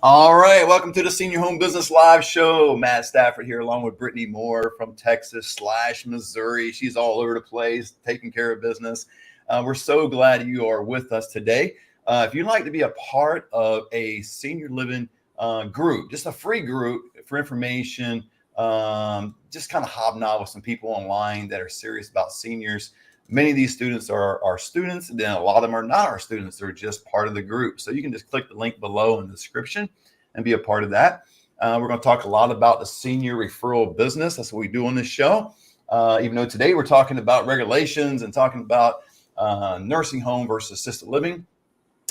All right, welcome to the Senior Home Business Live Show. Matt Stafford here, along with Brittany Moore from Texas/Missouri. She's all over the place, taking care of business. We're so glad you are with us today. If you'd like to be a part of a senior living group, just a free group for information, just kind of hobnob with some people online that are serious about seniors. Many of these students are our students, and then a lot of them are not our students. They're just part of the group. So you can just click the link below in the description and be a part of that. We're going to talk a lot about the senior referral business. That's what we do on this show. Even though today we're talking about regulations and talking about nursing home versus assisted living.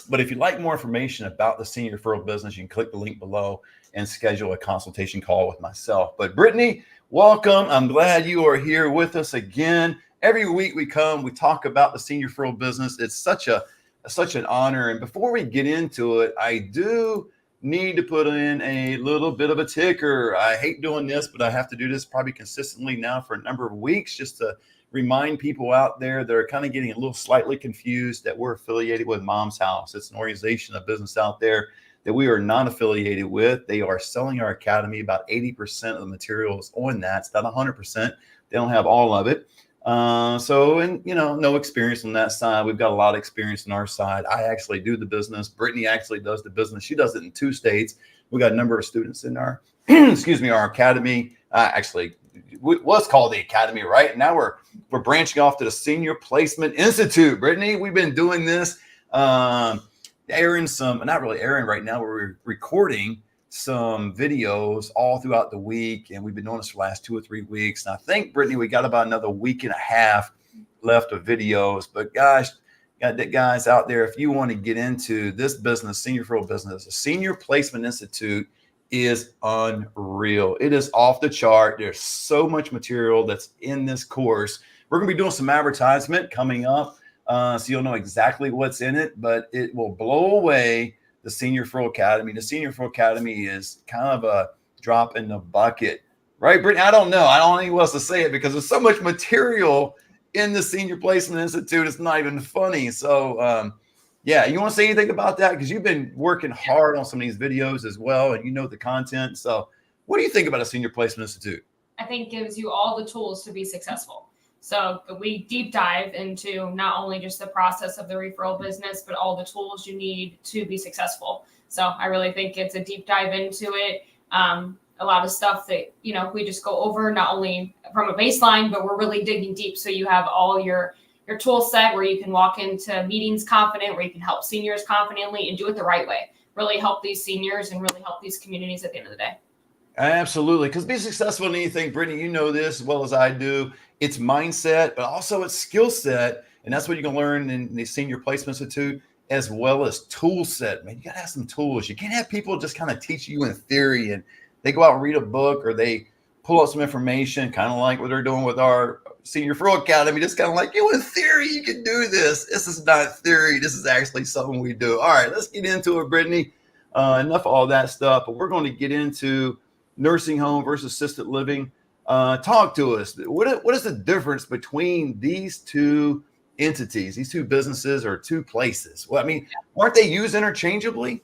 But if you'd like more information about the senior referral business, you can click the link below and schedule a consultation call with myself. But Brittany, welcome. I'm glad you are here with us again. Every week we talk about the senior referral business. It's such an honor. And before we get into it, I do need to put in a little bit of a ticker. I hate doing this, but I have to do this probably consistently now for a number of weeks, just to remind people out there that are kind of getting a little slightly confused that we're affiliated with Mom's House. It's an organization, a business out there that we are not affiliated with. They are selling our academy. About 80% of the materials on that. It's not 100%. They don't have all of it. No experience on that side. We've got a lot of experience on our side. I actually do the business. Brittany actually does the business. She does it in 2 states. We got a number of students in our, our academy. Actually, was called the academy, right? Now we're branching off to the Senior Placement Institute. Brittany, we've been doing this, airing some, not really airing right now. We're recording some videos all throughout the week, and we've been doing this for the last 2 or 3 weeks. And I think, Brittany, we got about another week and a half left of videos. But gosh, got the guys out there, if you want to get into this business, senior referral business, the Senior Placement Institute is unreal. It is off the chart. There's so much material that's in this course. We're going to be doing some advertisement coming up, so you'll know exactly what's in it, but it will blow away the Senior Referral Academy. The Senior Referral Academy is kind of a drop in the bucket, right, Brittany? I don't know. I don't know who else to say it because there's so much material in the Senior Placement Institute. It's not even funny. So, you want to say anything about that? Because you've been working hard on some of these videos as well, and you know the content. So what do you think about a Senior Placement Institute? I think it gives you all the tools to be successful. So we deep dive into not only just the process of the referral business, but all the tools you need to be successful. So I really think it's a deep dive into it. A lot of stuff that, we just go over not only from a baseline, but we're really digging deep. So you have all your tool set where you can walk into meetings confident, where you can help seniors confidently and do it the right way. Really help these seniors and really help these communities at the end of the day. Absolutely. Because be successful in anything, Brittany, you know this as well as I do. It's mindset, but also it's skill set. And that's what you can learn in the Senior Placement Institute, as well as tool set. Man, you got to have some tools. You can't have people just kind of teach you in theory and they go out and read a book or they pull out some information, kind of like what they're doing with our Senior Referral Academy. Just kind of like, in theory, you can do this. This is not theory. This is actually something we do. All right, let's get into it, Brittany. Enough of all that stuff, but we're going to get into nursing home versus assisted living. Talk to us. What is the difference between these two entities, these two businesses or two places? Well, I mean, aren't they used interchangeably?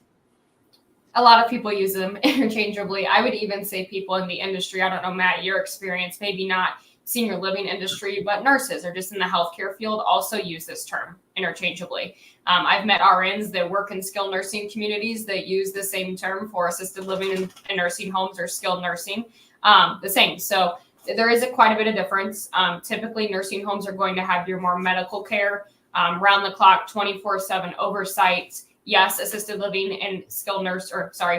A lot of people use them interchangeably. I would even say people in the industry, I don't know, Matt, your experience, maybe not senior living industry, but nurses or just in the healthcare field also use this term interchangeably. I've met RNs that work in skilled nursing communities that use the same term for assisted living in nursing homes or skilled nursing, the same. So there is quite a bit of difference. Typically, nursing homes are going to have your more medical care, round the clock, 24/7 oversight. Yes, assisted living and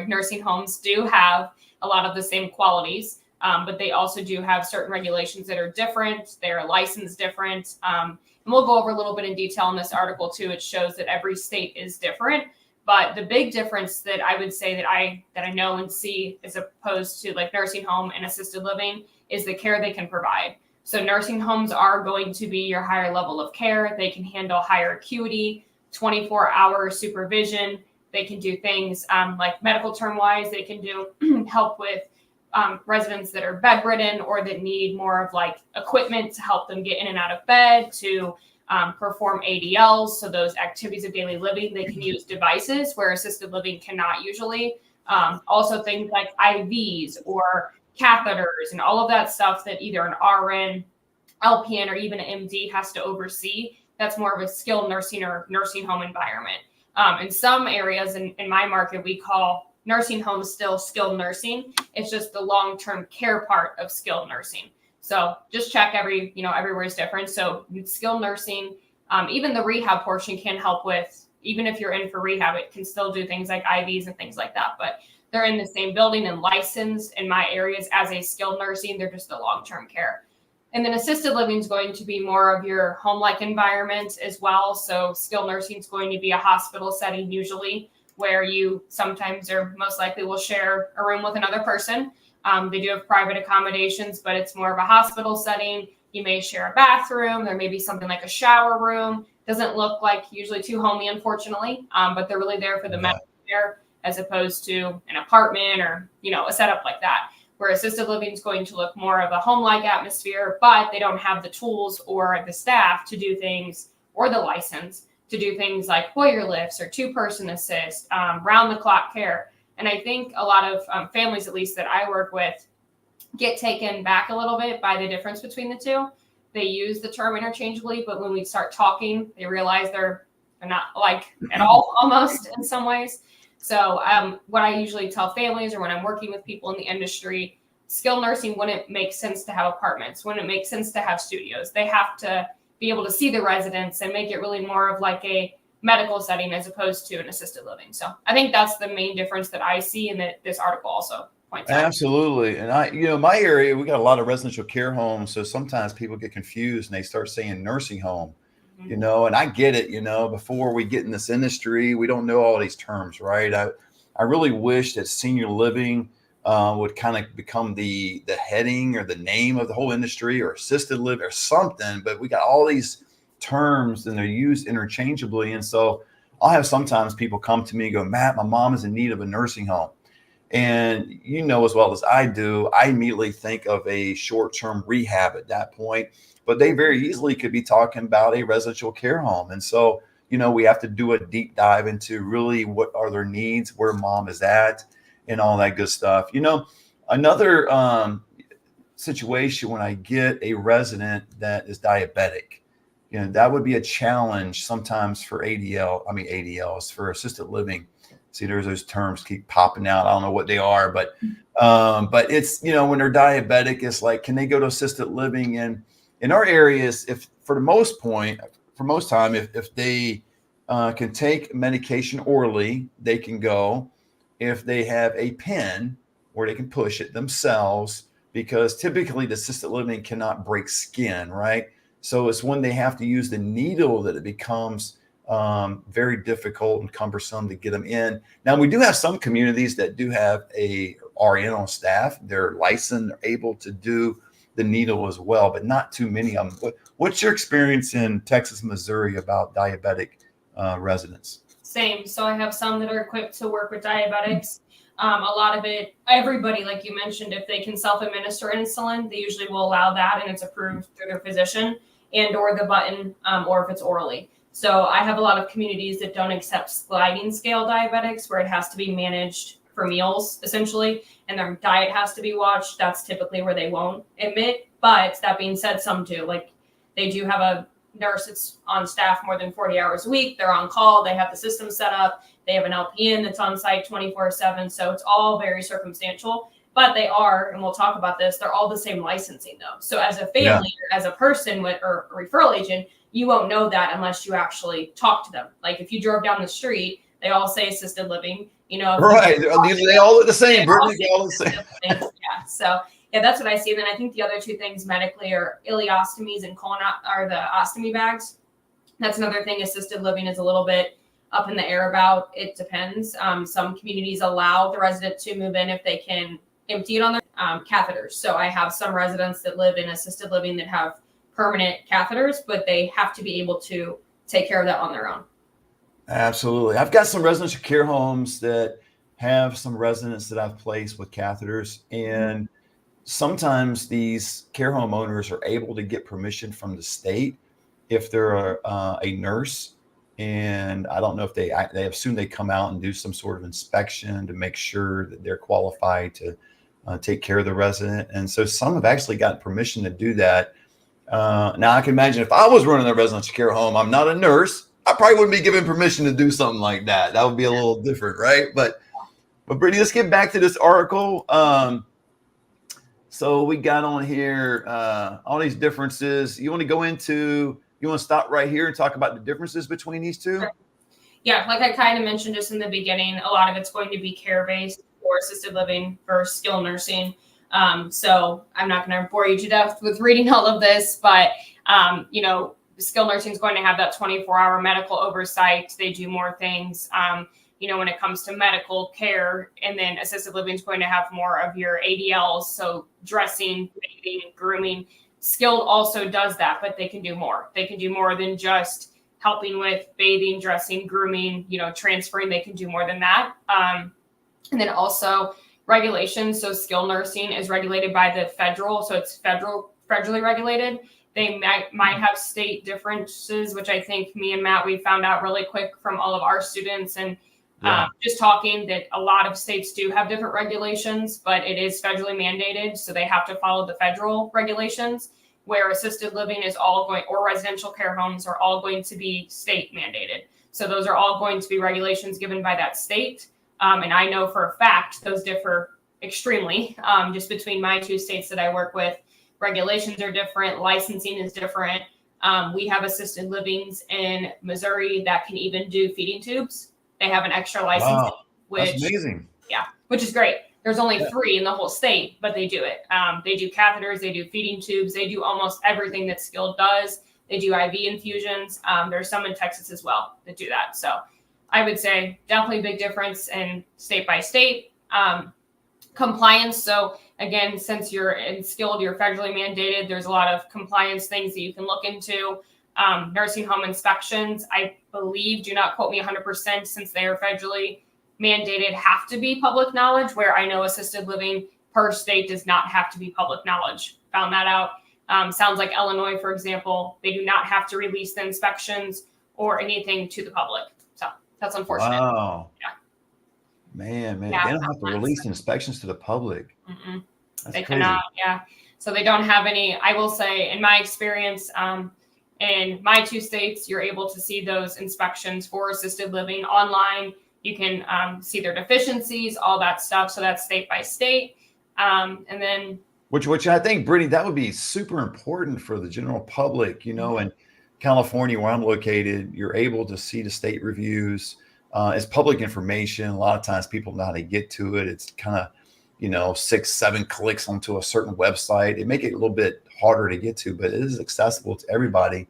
nursing homes do have a lot of the same qualities, but they also do have certain regulations that are different. They're licensed different. And we'll go over a little bit in detail in this article too. It shows that every state is different. But the big difference that I would say that I know and see as opposed to like nursing home and assisted living is the care they can provide. So nursing homes are going to be your higher level of care. They can handle higher acuity, 24-hour supervision. They can do things like medical term wise. They can do help with residents that are bedridden or that need more of like equipment to help them get in and out of bed, to perform ADLs. So those activities of daily living, they can use devices where assisted living cannot usually. Also things like IVs or catheters and all of that stuff that either an RN, LPN, or even an MD has to oversee. That's more of a skilled nursing or nursing home environment. In some areas in my market, we call nursing homes still skilled nursing. It's just the long-term care part of skilled nursing. So just check everywhere is different. So skilled nursing, even the rehab portion can help with, even if you're in for rehab, it can still do things like IVs and things like that. But they're in the same building and licensed in my areas as a skilled nursing. They're just a long-term care. And then assisted living is going to be more of your home-like environment as well. So skilled nursing is going to be a hospital setting usually, where you sometimes or most likely will share a room with another person. They do have private accommodations, but it's more of a hospital setting. You may share a bathroom. There may be something like a shower room. Doesn't look like usually too homey, unfortunately, but they're really there for the medical care as opposed to an apartment or, a setup like that. Where assisted living is going to look more of a home-like atmosphere, but they don't have the tools or the staff to do things, or the license to do things like Hoyer lifts or two-person assist, round-the-clock care. And I think a lot of families, at least that I work with, get taken back a little bit by the difference between the two. They use the term interchangeably, but when we start talking, they realize they're not like at all, almost in some ways. So what I usually tell families, or when I'm working with people in the industry, skilled nursing wouldn't make sense to have apartments, wouldn't make sense to have studios. They have to be able to see the residents and make it really more of like a medical setting as opposed to an assisted living. So I think that's the main difference that I see, and that this article also points out. Absolutely. And my area, we got a lot of residential care homes. So sometimes people get confused and they start saying nursing home. And I get it, before we get in this industry, we don't know all these terms, right? I really wish that senior living would kind of become the heading or the name of the whole industry, or assisted living or something, but we got all these terms and they're used interchangeably. And so I'll have sometimes people come to me and go, Matt, my mom is in need of a nursing home. And as well as I do, I immediately think of a short-term rehab at that point. But they very easily could be talking about a residential care home. And so, we have to do a deep dive into really what are their needs, where mom is at, and all that good stuff. Another situation when I get a resident that is diabetic, that would be a challenge sometimes for ADLs, for assisted living. See, there's those terms keep popping out. I don't know what they are, but it's, when they're diabetic, it's like, can they go to assisted living? And in our areas, if they can take medication orally, they can go. If they have a pen where they can push it themselves, because typically the assisted living cannot break skin, right? So it's when they have to use the needle that it becomes very difficult and cumbersome to get them in. Now, we do have some communities that do have a RN on staff. They're licensed, they're able to do the needle as well, but not too many of them. What's your experience in Texas, Missouri about diabetic residents? Same. So I have some that are equipped to work with diabetics. A lot of it, everybody, like you mentioned, if they can self-administer insulin, they usually will allow that, and it's approved through their physician, and or the button, or if it's orally. So I have a lot of communities that don't accept sliding scale diabetics, where it has to be managed for meals, essentially, and their diet has to be watched. That's typically where they won't admit. But that being said, some do. Like, they do have a nurse that's on staff more than 40 hours a week. They're on call. They have the system set up. They have an LPN that's on site 24/7. So it's all very circumstantial. But they are, and we'll talk about this, they're all the same licensing, though. So as a family, as a person or a referral agent, you won't know that unless you actually talk to them. Like, if you drove down the street, they all say assisted living, Right. They all look the same. They all the same. Yeah. So, yeah, that's what I see. And then I think the other two things medically are ileostomies and are the ostomy bags. That's another thing assisted living is a little bit up in the air about. It depends. Some communities allow the resident to move in if they can empty it on their catheters. So I have some residents that live in assisted living that have permanent catheters, but they have to be able to take care of that on their own. Absolutely. I've got some residential care homes that have some residents that I've placed with catheters, and sometimes these care home owners are able to get permission from the state if they're a nurse And I don't know if they assume they come out and do some sort of inspection to make sure that they're qualified to take care of the resident. And so some have actually gotten permission to do that. Now I can imagine if I was running a residential care home, I'm not a nurse, I probably wouldn't be given permission to do something like that. That would be a little different, right? But Brittany, let's get back to this article. So we got on here all these differences. You want to stop right here and talk about the differences between these two? Sure. Yeah, like I kind of mentioned just in the beginning, a lot of it's going to be care-based or assisted living or skilled nursing. So I'm not going to bore you to death with reading all of this, but skilled nursing is going to have that 24-hour medical oversight. They do more things, when it comes to medical care, and then assisted living is going to have more of your ADLs. So dressing, bathing, grooming. Skilled also does that, but they can do more. They can do more than just helping with bathing, dressing, grooming, transferring. They can do more than that. And then also regulations. So skilled nursing is regulated by the federal. So it's federally regulated. They might have state differences, which I think me and Matt, we found out really quick from all of our students and just talking that a lot of states do have different regulations, but it is federally mandated. So they have to follow the federal regulations, where assisted living is or residential care homes are all going to be state mandated. So those are all going to be regulations given by that state. And I know for a fact those differ extremely just between my two states that I work with. Regulations are different. Licensing is different. We have assisted livings in Missouri that can even do feeding tubes. They have an extra license, Wow, that's amazing. Yeah, which is great. There's only 3 in the whole state, but they do it. They do catheters, they do feeding tubes, they do almost everything that skilled does. They do IV infusions. There's some in Texas as well that do that. So I would say definitely a big difference in state by state. Compliance. So again, since you're in skilled, you're federally mandated. There's a lot of compliance things that you can look into. Nursing home inspections, I believe, do not quote me 100%, since they are federally mandated, have to be public knowledge, where I know assisted living per state does not have to be public knowledge. Found that out. Sounds like Illinois, for example, they do not have to release the inspections or anything to the public. So that's unfortunate. Wow. Yeah. Man, Yeah, they don't have to release inspections to the public. They cannot. Yeah. So they don't have any, I will say, in my experience, in my 2 states, you're able to see those inspections for assisted living online. You can see their deficiencies, all that stuff. So that's state by state. And then Which I think, Brittany, that would be super important for the general public. In California, where I'm located, you're able to see the state reviews. It's public information. A lot of times people know how to get to it. It's kind of, 6, 7 clicks onto a certain website. It make it a little bit harder to get to, but it is accessible to everybody.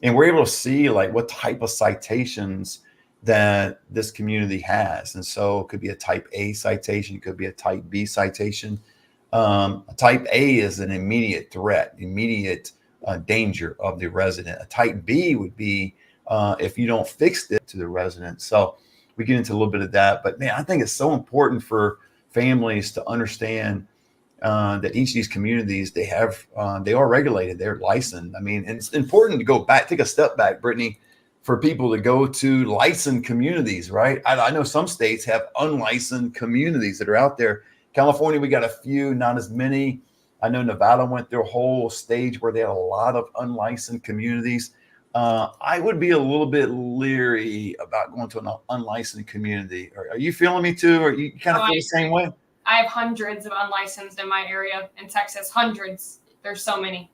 And we're able to see like what type of citations that this community has. And so it could be a type A citation. It could be a type B citation. Type A is an immediate threat, immediate danger of the resident. A type B would be if you don't fix it to the resident. So we get into a little bit of that, but man, I think it's so important for families to understand that each of these communities, they are regulated, they're licensed. I mean, and it's important to take a step back, Brittany, for people to go to licensed communities, right? I know some states have unlicensed communities that are out there. California, we got a few, not as many. I know Nevada went through a whole stage where they had a lot of unlicensed communities. I would be a little bit leery about going to an unlicensed community. Are you feeling me too? Or you kind of feel the same way? I have hundreds of unlicensed in my area in Texas. Hundreds. There's so many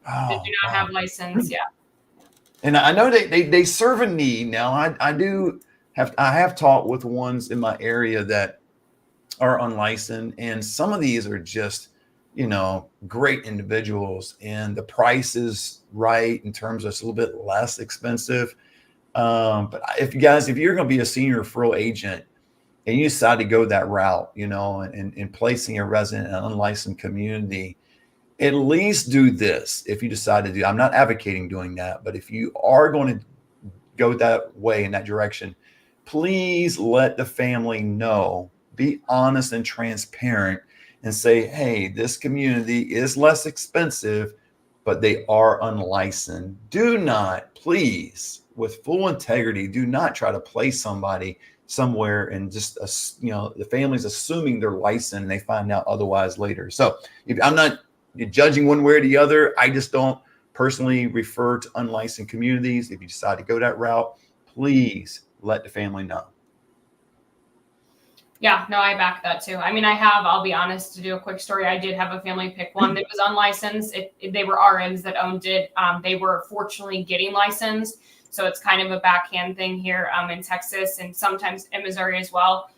that do not have license. Yeah. And I know they serve a need. Now I have talked with ones in my area that are unlicensed, and some of these are just, great individuals, and the price is right in terms of it's a little bit less expensive. But if you're going to be a senior referral agent and you decide to go that route, and placing a resident in an unlicensed community, at least do this. If you decide to do, I'm not advocating doing that, but if you are going to go that way, in that direction, please let the family know, be honest and transparent, and say, hey, this community is less expensive, but they are unlicensed. Do not, please, with full integrity. Do not try to place somebody somewhere and just, the family's assuming they're licensed and they find out otherwise later. So I'm not judging one way or the other. I just don't personally refer to unlicensed communities. If you decide to go that route, please let the family know. Yeah, no, I back that too. I mean, I'll be honest, to do a quick story, I did have a family pick one that was unlicensed. They were RNs that owned it. They were fortunately getting licensed. So it's kind of a backhand thing here in Texas and sometimes in Missouri as well.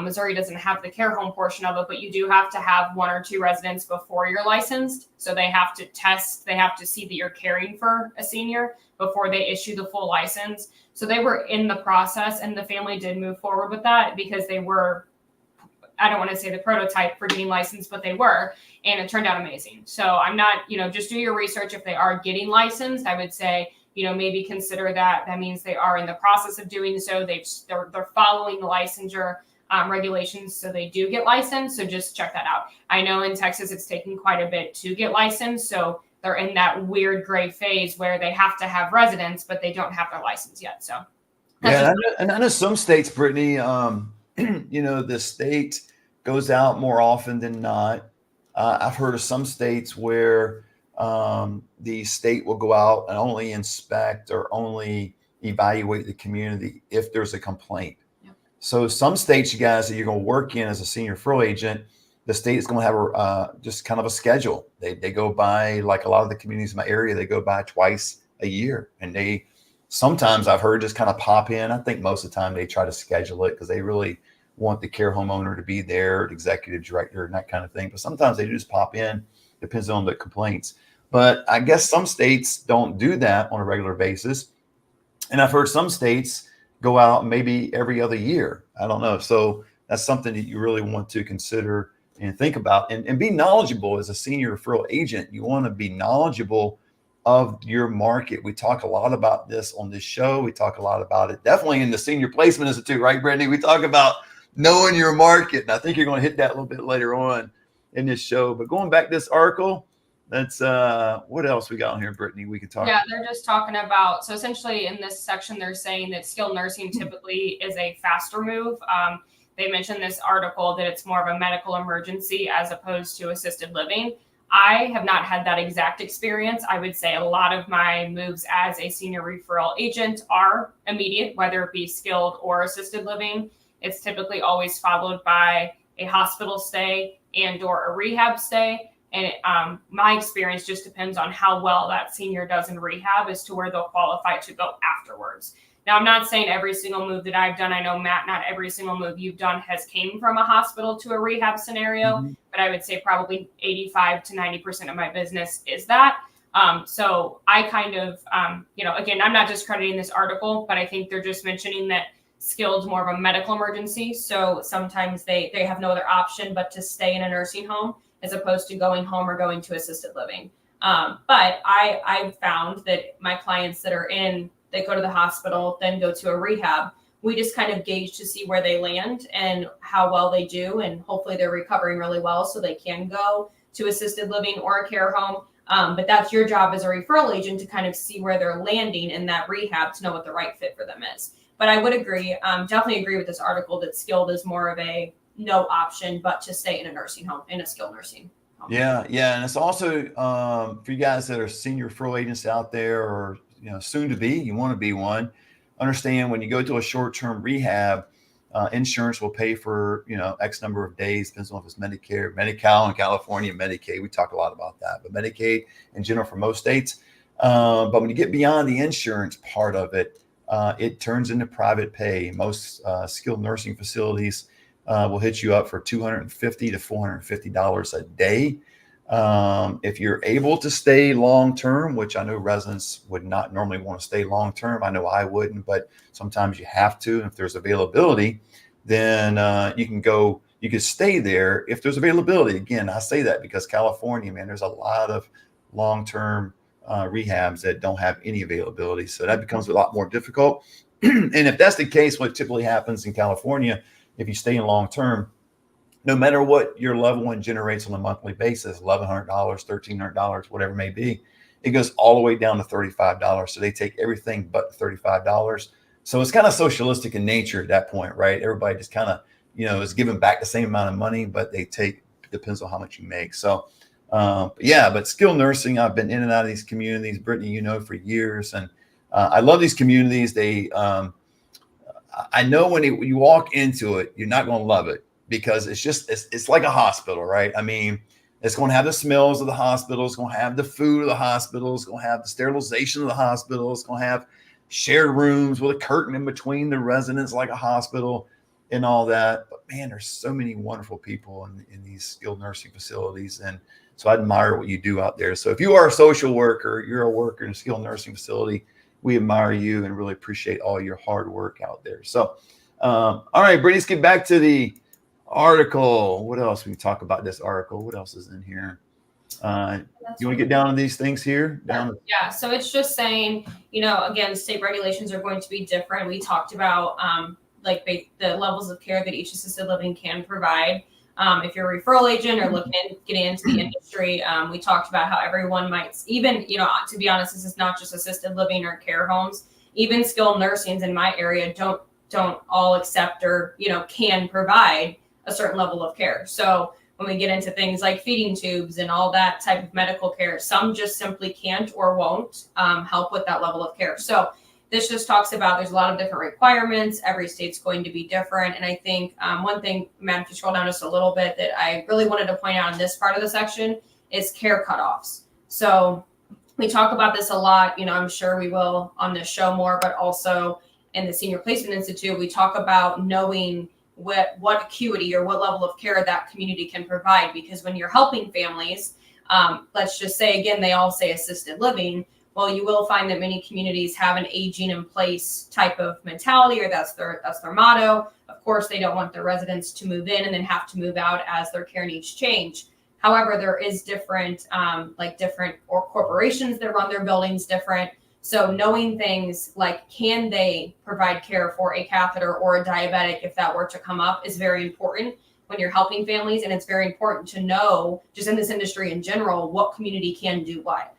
Missouri doesn't have the care home portion of it, but you do have to have 1 or 2 residents before you're licensed. So they have to test, they have to see that you're caring for a senior before they issue the full license. So they were in the process, and the family did move forward with that because they were, I don't want to say the prototype for getting licensed, but they were, and it turned out amazing. So I'm not, just do your research. If they are getting licensed, I would say, maybe consider that. That means they are in the process of doing so. They're following the licensure regulations, so they do get licensed. So just check that out. I know in Texas it's taking quite a bit to get licensed, so they're in that weird gray phase where they have to have residents, but they don't have their license yet. So yeah, and I know some states, Brittany, the state goes out more often than not. I've heard of some states where the state will go out and only inspect or only evaluate the community if there's a complaint. Yep. So some states, you guys, that you're going to work in as a senior referral agent, the state is going to have just kind of a schedule. They go by, like a lot of the communities in my area, they go by twice a year, and they sometimes, I've heard, just kind of pop in. I think most of the time they try to schedule it because they really want the care homeowner to be there, the executive director, and that kind of thing. But sometimes they just pop in, depends on the complaints. But I guess some states don't do that on a regular basis. And I've heard some states go out maybe every other year. I don't know. So that's something that you really want to consider and think about, and be knowledgeable as a senior referral agent. You want to be knowledgeable of your market. We talk a lot about this on this show. We talk a lot about it definitely in the Senior Placement Institute, right, Brittany? We talk about knowing your market. And I think you're going to hit that a little bit later on in this show. But going back to this article, that's what else we got on here, Brittany, we can talk about. They're just talking about, so essentially in this section, they're saying that skilled nursing typically is a faster move. They mentioned this article that it's more of a medical emergency as opposed to assisted living. I have not had that exact experience. I would say a lot of my moves as a senior referral agent are immediate, whether it be skilled or assisted living. It's typically always followed by a hospital stay and or a rehab stay. And my experience just depends on how well that senior does in rehab as to where they'll qualify to go afterwards. Now, I'm not saying every single move that I've done. I know, Matt, not every single move you've done has came from a hospital to a rehab scenario, but I would say probably 85 to 90% of my business is that. So I kind of, again, I'm not discrediting this article, but I think they're just mentioning that skilled more of a medical emergency. So sometimes they have no other option but to stay in a nursing home as opposed to going home or going to assisted living. But I've found that my clients that are they go to the hospital, then go to a rehab. We just kind of gauge to see where they land and how well they do. And hopefully they're recovering really well so they can go to assisted living or a care home. But that's your job as a referral agent to kind of see where they're landing in that rehab to know what the right fit for them is. But I would agree, definitely agree with this article that skilled is more of a no option, but to stay in a nursing home, in a skilled nursing home. Yeah. And it's also for you guys that are senior referral agents out there, or soon to be, you want to be one, understand when you go to a short-term rehab, insurance will pay for, X number of days, depends on if it's Medicare, Medi-Cal in California, Medicaid. We talk a lot about that, but Medicaid in general for most states. But when you get beyond the insurance part of it, it turns into private pay. Most skilled nursing facilities will hit you up for $250 to $450 a day. If you're able to stay long-term, which I know residents would not normally want to stay long-term. I know I wouldn't, but sometimes you have to. And if there's availability, then you can stay there if there's availability. Again, I say that because California, man, there's a lot of long-term rehabs that don't have any availability. So that becomes a lot more difficult. And if that's the case, what typically happens in California, if you stay in long-term, no matter what your level one generates on a monthly basis, $1,100, $1,300, whatever it may be, it goes all the way down to $35. So they take everything but $35. So it's kind of socialistic in nature at that point, right? Everybody just kind of, is giving back the same amount of money, but they take, depends on how much you make. So, but skilled nursing, I've been in and out of these communities, Brittany, for years. And I love these communities. I know when you walk into it, you're not going to love it because it's like a hospital, right? I mean, it's going to have the smells of the hospital. It's going to have the food of the hospital. It's going to have the sterilization of the hospital. It's going to have shared rooms with a curtain in between the residents like a hospital and all that. But man, there's so many wonderful people in these skilled nursing facilities. And so I admire what you do out there. So if you are a social worker, you're a worker in a skilled nursing facility, we admire you and really appreciate all your hard work out there. So, all right, Brittany, let's get back to the article. What else? We can talk about this article. What else is in here? You want to get down to these things here? Yeah. So it's just saying, again, state regulations are going to be different. We talked about the levels of care that each assisted living can provide. If you're a referral agent or getting into the industry, we talked about how everyone might, even, to be honest, this is not just assisted living or care homes. Even skilled nursings in my area don't all accept or, can provide a certain level of care. So when we get into things like feeding tubes and all that type of medical care, some just simply can't or won't help with that level of care. So this just talks about there's a lot of different requirements. Every state's going to be different. And I think one thing, Matt, if you scroll down just a little bit, that I really wanted to point out in this part of the section is care cutoffs. So we talk about this a lot. I'm sure we will on this show more, but also in the Senior Placement Institute, we talk about knowing what acuity or what level of care that community can provide. Because when you're helping families, let's just say, again, they all say assisted living. Well, you will find that many communities have an aging in place type of mentality, or that's their motto. Of course, they don't want their residents to move in and then have to move out as their care needs change. However, there is different or corporations that run their buildings different. So knowing things like, can they provide care for a catheter or a diabetic if that were to come up, is very important when you're helping families. And it's very important to know, just in this industry in general, what community can do what.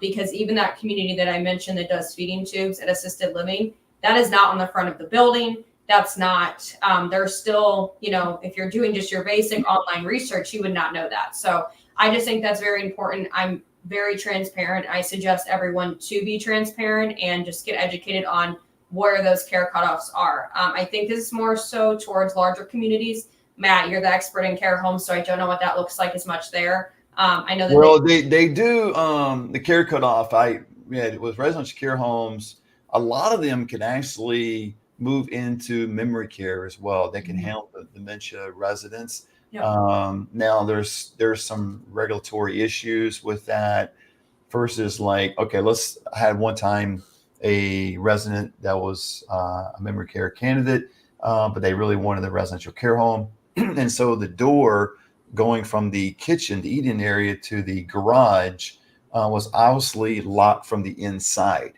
Because even that community that I mentioned that does feeding tubes at assisted living, that is not on the front of the building. That's not, there's still, if you're doing just your basic online research, you would not know that. So I just think that's very important. I'm very transparent. I suggest everyone to be transparent and just get educated on where those care cutoffs are. I think this is more so towards larger communities. Matt, you're the expert in care homes, so I don't know what that looks like as much there. I know that they do the care cutoff. With residential care homes, a lot of them can actually move into memory care as well. They can handle the dementia residents. Yep. Now there's some regulatory issues with that. First is I had one time a resident that was a memory care candidate, but they really wanted the residential care home. And so the door going from the kitchen, the eating area, to the garage was obviously locked from the inside.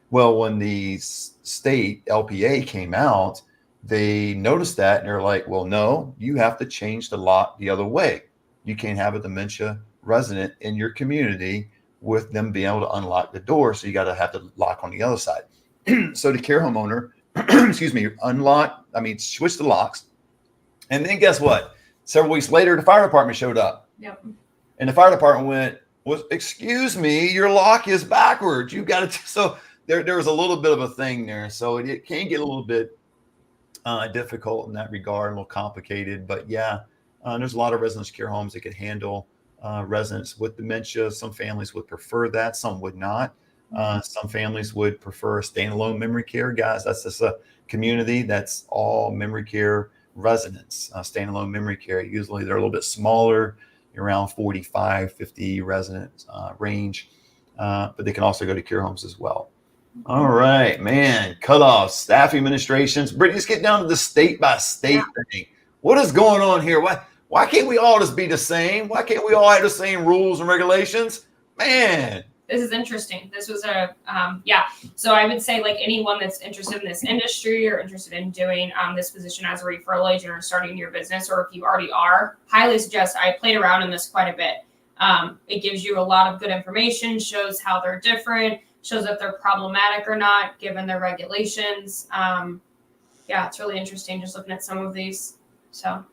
Well, when the state LPA came out, they noticed that and they're like, well, no, you have to change the lock the other way. You can't have a dementia resident in your community with them being able to unlock the door. So you got to have to lock on the other side. So the care homeowner, switched the locks. And then guess what? Several weeks later, the fire department showed up. Yep. And the fire department went, excuse me, your lock is backwards. You've got to. So there was a little bit of a thing there. So it can get a little bit difficult in that regard, a little complicated. But there's a lot of residential care homes that can handle residents with dementia. Some families would prefer that. Some would not. Some families would prefer standalone memory care. Guys, that's just a community that's all memory care residents, standalone memory care. Usually they're a little bit smaller, around 45, 50 residents range, but they can also go to care homes as well. All right, man. Cutoffs, staff administrations. Brittany, let's get down to the state by state thing. What is going on here? Why can't we all just be the same? Why can't we all have the same rules and regulations? Man. This is interesting. This was So I would say, like, anyone that's interested in this industry or interested in doing this position as a referral agent or starting your business, or if you already are, highly suggest. I played around in this quite a bit. It gives you a lot of good information, shows how they're different, shows if they're problematic or not, given their regulations. Yeah, it's really interesting just looking at some of these. So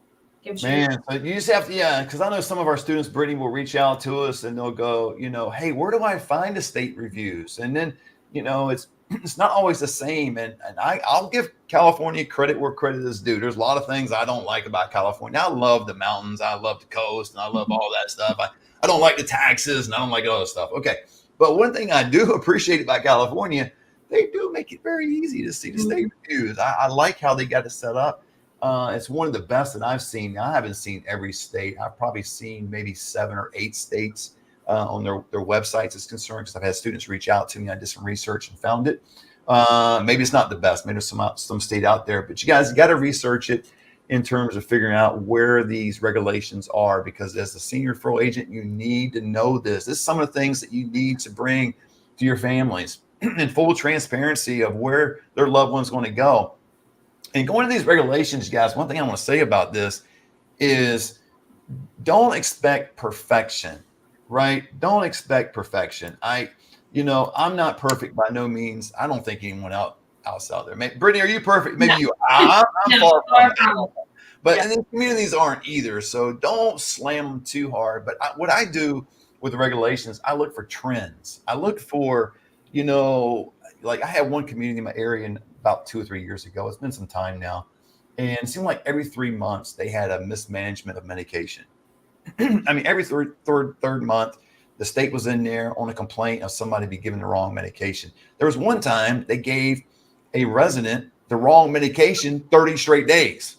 gives you. Man, so you just have to, yeah, because I know some of our students, Brittany, will reach out to us and they'll go, hey, where do I find the state reviews? And then, it's not always the same. And I'll give California credit where credit is due. There's a lot of things I don't like about California. I love the mountains, I love the coast, and I love all that stuff. I don't like the taxes and I don't like all this stuff. Okay. But one thing I do appreciate about California, they do make it very easy to see the state reviews. I like how they got it set up. It's one of the best that I've seen. Now, I haven't seen every state. I've probably seen maybe 7 or 8 states on their websites is concerned, because I've had students reach out to me. I did some research and found it. Maybe it's not the best. Maybe there's some state out there, but you guys got to research it in terms of figuring out where these regulations are, because as a senior referral agent, you need to know this. This is some of the things that you need to bring to your families in full transparency of where their loved one's going to go. And going to these regulations, guys, one thing I want to say about this is don't expect perfection, right? Don't expect perfection. I'm not perfect by no means. I don't think anyone else out there. Brittany, are you perfect? Maybe you. I'm far from it. But and the communities aren't either. So don't slam them too hard. But what I do with the regulations, I look for trends. I look for, like I had one community in my area about 2 or 3 years ago. It's been some time now. And it seemed like every 3 months they had a mismanagement of medication. I mean, every third month, the state was in there on a complaint of somebody be given the wrong medication. There was one time they gave a resident the wrong medication 30 straight days.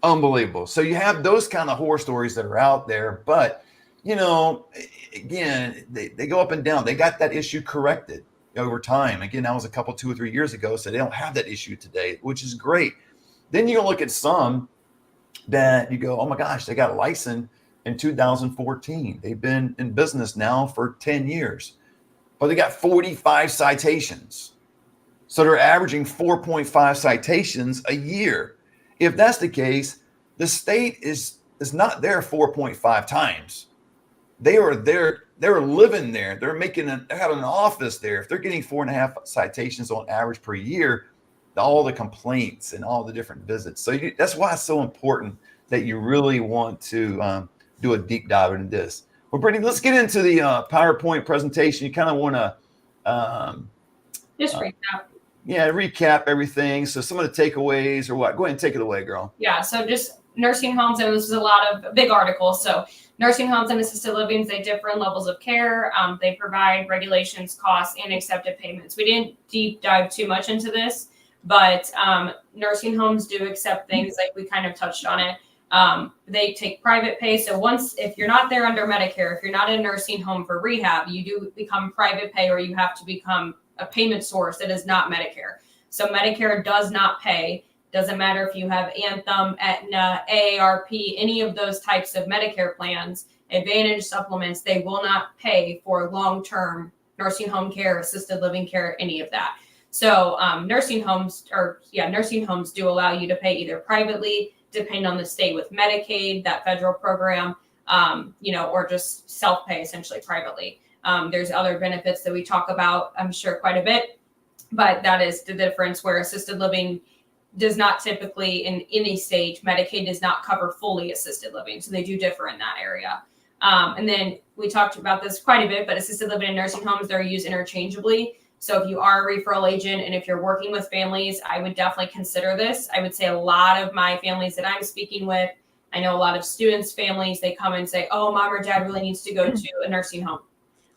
Unbelievable. So you have those kind of horror stories that are out there. But, again, they go up and down. They got that issue corrected over time. Again, that was a couple, 2 or 3 years ago. So they don't have that issue today, which is great. Then you look at some that you go, oh my gosh, they got licensed in 2014. They've been in business now for 10 years, but they got 45 citations. So they're averaging 4.5 citations a year. If that's the case, the state is not there 4.5 times. They are there. They're living there. They're having an office there. If they're getting 4.5 citations on average per year, all the complaints and all the different visits. So that's why it's so important that you really want to do a deep dive into this. Well, Brittany, let's get into the PowerPoint presentation. You kind of want to just recap. Recap everything. So some of the takeaways or what? Go ahead and take it away, girl. Yeah. So just nursing homes, and this is a lot of big articles. So nursing homes and assisted livings, they differ in levels of care. They provide regulations, costs, and accepted payments. We didn't deep dive too much into this, but nursing homes do accept things like we kind of touched on it. They take private pay. So if you're not there under Medicare, if you're not in a nursing home for rehab, you do become private pay, or you have to become a payment source that is not Medicare. So Medicare does not pay. Doesn't matter if you have Anthem, Aetna, AARP, any of those types of Medicare plans, Advantage supplements, they will not pay for long-term nursing home care, assisted living care, any of that. So nursing homes do allow you to pay either privately, depending on the state with Medicaid, that federal program, or just self-pay essentially privately. There's other benefits that we talk about, I'm sure, quite a bit, but that is the difference where assisted living does not typically, in any state, Medicaid does not cover fully assisted living. So they do differ in that area. And then we talked about this quite a bit, but assisted living and nursing homes, they're used interchangeably. So if you are a referral agent and if you're working with families, I would definitely consider this. I would say a lot of my families that I'm speaking with, I know a lot of students' families, they come and say, oh, mom or dad really needs to go to a nursing home,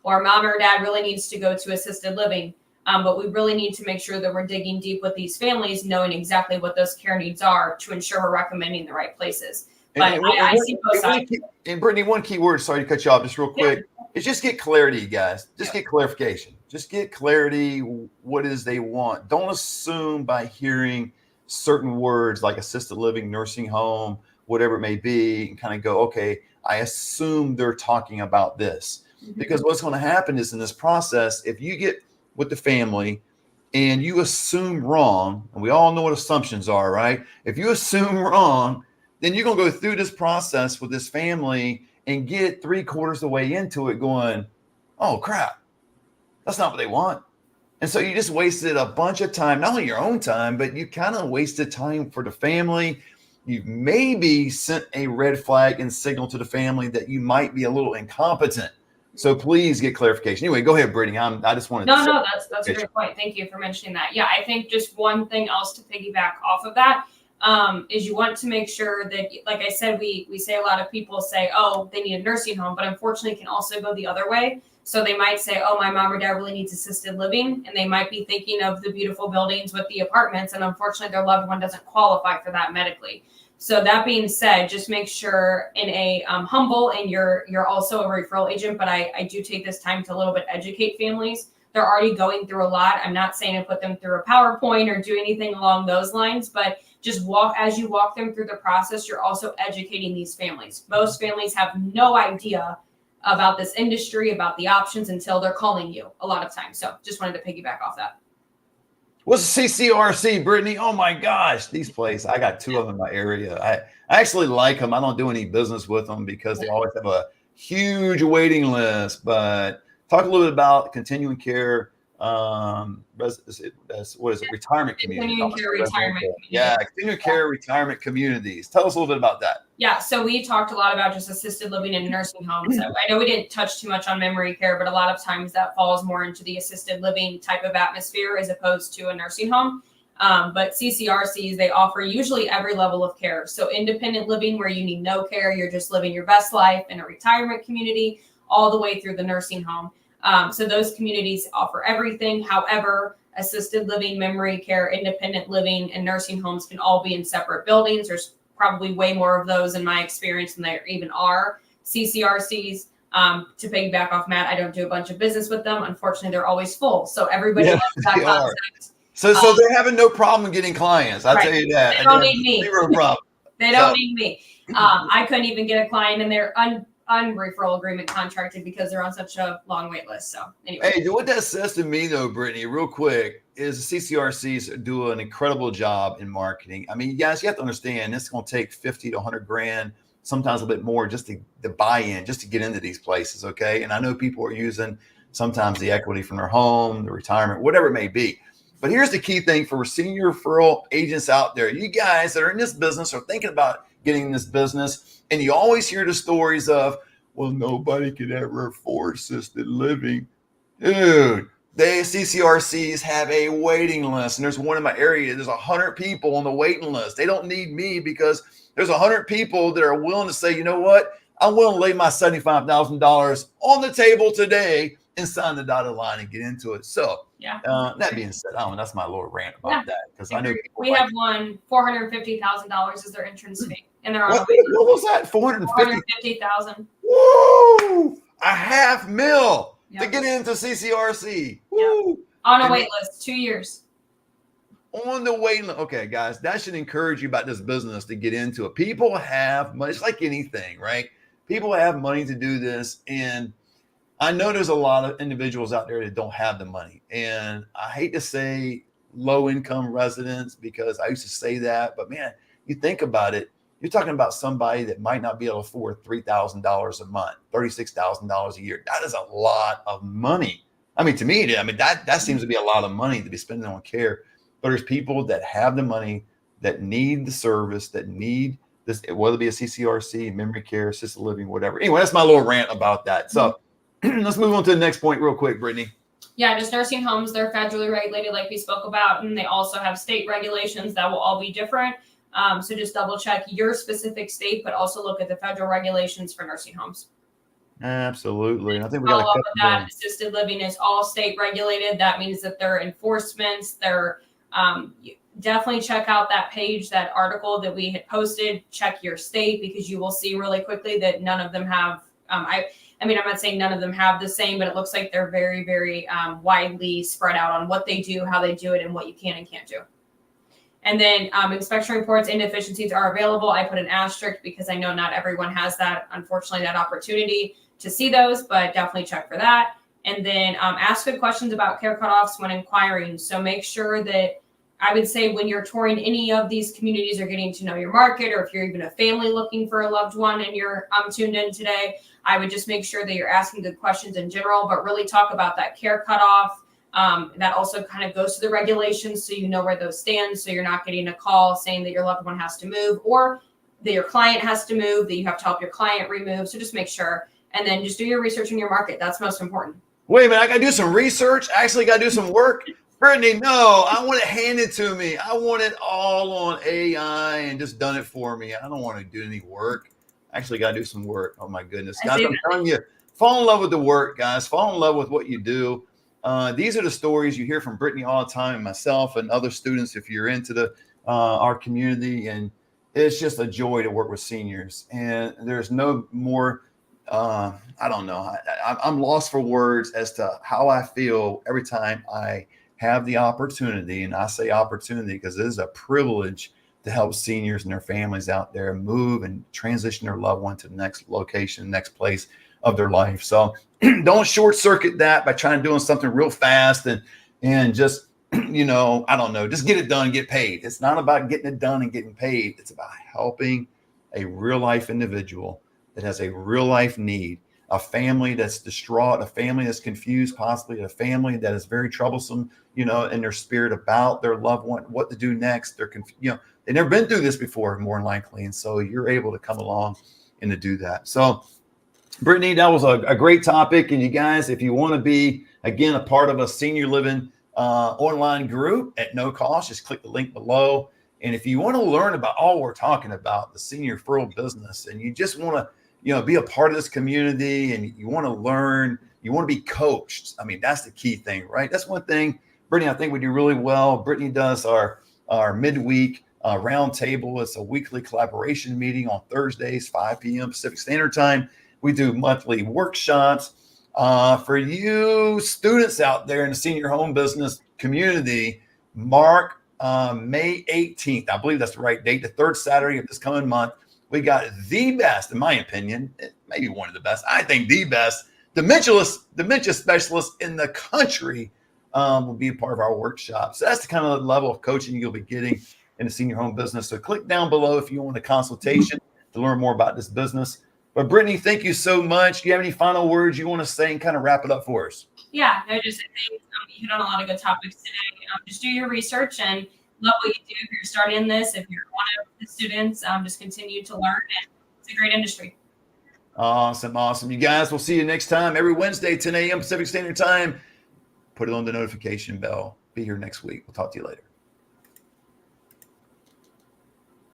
or mom or dad really needs to go to assisted living. But we really need to make sure that we're digging deep with these families, knowing exactly what those care needs are to ensure we're recommending the right places. But I see both sides. And Brittany, one key word, sorry to cut you off just real quick, is just get clarity, guys. Just get clarification. Just get clarity what it is they want. Don't assume by hearing certain words like assisted living, nursing home, whatever it may be, and kind of go, okay, I assume they're talking about this. Mm-hmm. Because what's going to happen is in this process, if you get with the family and you assume wrong, and we all know what assumptions are, right? If you assume wrong, then you're going to go through this process with this family and get 3/4 the way into it going, oh crap, that's not what they want. And so you just wasted a bunch of time, not only your own time, but you kind of wasted time for the family. You maybe sent a red flag and signal to the family that you might be a little incompetent. So please get clarification. Anyway, go ahead, Brittany. I just wanted to. No, that's a great point. Thank you for mentioning that. Yeah, I think just one thing else to piggyback off of that is you want to make sure that, like I said, we say a lot of people say, oh, they need a nursing home, but unfortunately it can also go the other way. So they might say, oh, my mom or dad really needs assisted living. And they might be thinking of the beautiful buildings with the apartments. And unfortunately, their loved one doesn't qualify for that medically. So that being said, just make sure in a humble, and you're also a referral agent, but I do take this time to a little bit educate families. They're already going through a lot. I'm not saying to put them through a PowerPoint or do anything along those lines, but just as you walk them through the process, you're also educating these families. Most families have no idea about this industry, about the options until they're calling you a lot of times. So just wanted to piggyback off that. What's the CCRC, Brittany? Oh my gosh, these places. I got 2 of them in my area. I actually like them. I don't do any business with them because they always have a huge waiting list. But talk a little bit about continuing care. What is it? Retirement community. Continuing care retirement community. Yeah, continuing care retirement communities. Tell us a little bit about that. Yeah, so we talked a lot about just assisted living in nursing homes. So I know we didn't touch too much on memory care, but a lot of times that falls more into the assisted living type of atmosphere as opposed to a nursing home. But CCRCs, they offer usually every level of care. So independent living, where you need no care, you're just living your best life in a retirement community, all the way through the nursing home. So those communities offer everything. However, assisted living, memory care, independent living, and nursing homes can all be in separate buildings. There's probably way more of those in my experience than there even are CCRCs. To piggyback off Matt, I don't do a bunch of business with them. Unfortunately, they're always full. So everybody loves that concept. So they're having no problem getting clients. I'll tell you that. They don't need me. Zero problem. They don't need me. I couldn't even get a client, and they're unreferral agreement contracted because they're on such a long wait list. So anyway. Hey, what that says to me though, Brittany, real quick, is the CCRCs do an incredible job in marketing. I mean, guys, you have to understand this is going to take 50 to 100 grand, sometimes a bit more, just to buy in, just to get into these places. Okay. And I know people are using sometimes the equity from their home, the retirement, whatever it may be. But here's the key thing for senior referral agents out there. You guys that are in this business or thinking about getting in this business, and you always hear the stories of, well, nobody could ever afford assisted living. Dude, they CCRCs have a waiting list. And there's one in my area. There's 100 people on the waiting list. They don't need me because there's 100 people that are willing to say, you know what? I'm willing to lay my $75,000 on the table today and sign the dotted line and get into it. So that being said, that's my little rant about that. Because I know we have one $450,000 is their entrance fee. And they're on what was that? 450,000. Woo! $500,000 to get into CCRC. Woo! On a wait list, 2 years. On the wait list. Okay, guys, that should encourage you about this business to get into it. People have money. It's like anything, right? People have money to do this. And I know there's a lot of individuals out there that don't have the money. And I hate to say low income residents because I used to say that. But man, you think about it. You're talking about somebody that might not be able to afford $3,000 a month, $36,000 a year. That is a lot of money. I mean, to me, that seems to be a lot of money to be spending on care. But there's people that have the money, that need the service, that need this, whether it be a CCRC, memory care, assisted living, whatever. Anyway, that's my little rant about that. So let's move on to the next point real quick, Brittany. Yeah, just nursing homes, they're federally regulated like we spoke about, and they also have state regulations that will all be different. So just double check your specific state, but also look at the federal regulations for nursing homes. Absolutely. And I think we got to cover that. Assisted living is all state regulated. That means that there are enforcements. Definitely check out that page, that article that we had posted. Check your state because you will see really quickly that none of them have. I'm not saying none of them have the same, but it looks like they're very, very widely spread out on what they do, how they do it, and what you can and can't do. And then inspection reports and deficiencies are available. I put an asterisk because I know not everyone has that, unfortunately, that opportunity to see those, but definitely check for that. And then ask good questions about care cutoffs when inquiring. So make sure that I would say when you're touring any of these communities or getting to know your market, or if you're even a family looking for a loved one and you're tuned in today, I would just make sure that you're asking good questions in general, but really talk about that care cutoff. That also kind of goes to the regulations, so you know where those stand, so you're not getting a call saying that your loved one has to move, or that your client has to move, that you have to help your client remove. So just make sure, and then just do your research in your market. That's most important. Wait a minute, I got to do some research. I actually got to do some work. Brittany, no, I want it handed to me. I want it all on AI and just done it for me. I don't want to do any work. I actually got to do some work. Oh my goodness, guys! I'm telling you, fall in love with the work, guys. Fall in love with what you do. These are the stories you hear from Brittany all the time, and myself and other students. If you're into the our community, and it's just a joy to work with seniors. And there's no more. I don't know. I'm lost for words as to how I feel every time I have the opportunity, and I say opportunity because it is a privilege to help seniors and their families out there move and transition their loved one to the next location, next place of their life. So don't short circuit that by trying to do something real fast and just, I don't know, just get it done, get paid. It's not about getting it done and getting paid. It's about helping a real life individual that has a real life need, a family that's distraught, a family that's confused, possibly a family that is very troublesome, in their spirit about their loved one, what to do next. They're confused, they've never been through this before, more than likely. And so you're able to come along and to do that. So Brittany, that was a great topic. And you guys, if you want to be, again, a part of a senior living online group at no cost, just click the link below. And if you want to learn about all we're talking about, the senior referral business, and you just want to, be a part of this community, and you want to learn, you want to be coached. I mean, that's the key thing, right? That's one thing, Brittany, I think we do really well. Brittany does our midweek round table. It's a weekly collaboration meeting on Thursdays, 5 p.m. Pacific Standard Time. We do monthly workshops for you students out there in the senior home business community. Mark May 18th. I believe that's the right date, the third Saturday of this coming month. We got the best, in my opinion, maybe one of the best, I think the best, dementia specialist in the country will be a part of our workshop. So that's the kind of level of coaching you'll be getting in the senior home business. So click down below if you want a consultation to learn more about this business. But Brittany, thank you so much. Do you have any final words you want to say and kind of wrap it up for us? Yeah, no, just you hit on a lot of good topics today. Just do your research and love what you do. If you're starting this, if you're one of the students, just continue to learn. And it's a great industry. Awesome. You guys, we'll see you next time every Wednesday, 10 a.m. Pacific Standard Time. Put it on the notification bell. Be here next week. We'll talk to you later.